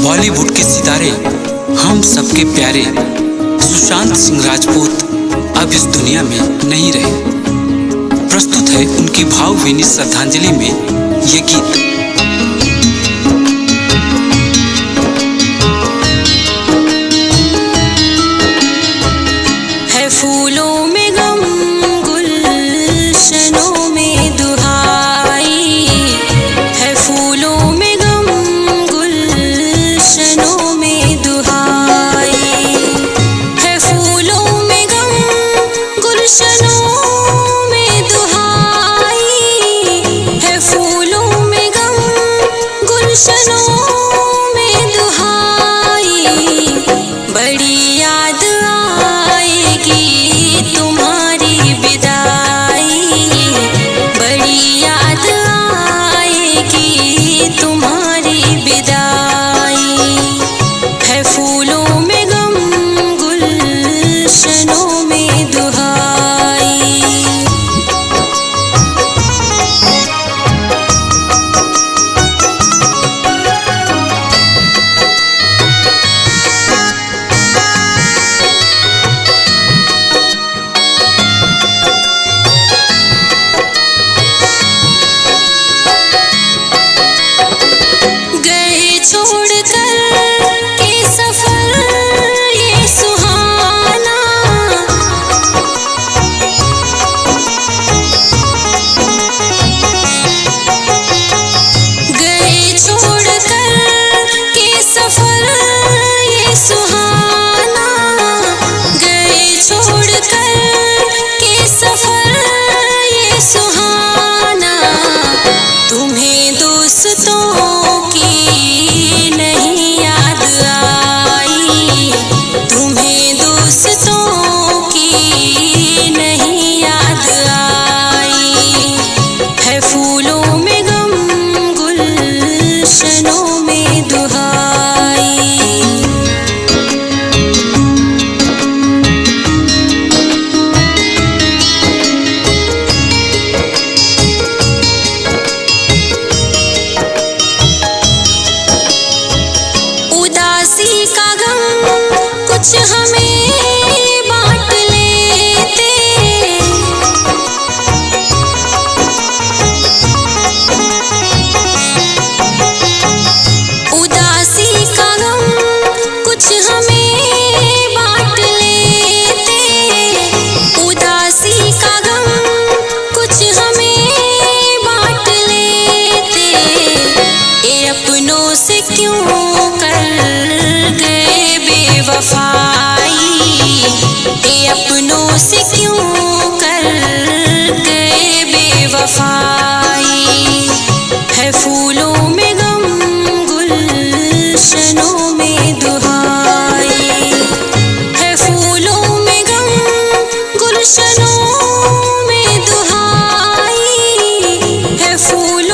बॉलीवुड के सितारे, हम सबके प्यारे सुशांत सिंह राजपूत अब इस दुनिया में नहीं रहे। प्रस्तुत है उनकी भावभीनी श्रद्धांजलि में ये गीत। है फूलों में गम, गुलशनों में दुहाई, है फूलों में गम, गुलशनों में दुहाई, है फूलों में गम, गुलशनों में दुहाई, है फूलों में गम, गुलशनों में दुहाई। बड़ी याद आएगी तुम्हारी विदाई, बड़ी याद आएगी तुम्हारी विदाई, है फूलों में गम, गुलशनों में दुहाई। गए छोड़कर के सफर ये सुहाना, गए छोड़कर के सफर ये सुहाना, गए छोड़कर के सफर ये सुहाना। तुम्हें दोस्तों की नहीं याद आई, तुम्हें दोस्तों की नहीं याद आई, है फूलों में गम, गुलशनों में दुहाई। उदासी का गम कुछ हमें बांट लेते, उदासी का गम कुछ हमें बांट लेते, उदासी का गम कुछ हमें बांट लेते। ये अपनों से क्यों कर गए बेवफाई, ये अपनों से क्यों कर गए बेवफाई, है फूलों में गम, गुलशनों में दुहाई, है फूलों में गम, गुलशनों में दुहाई, है फूल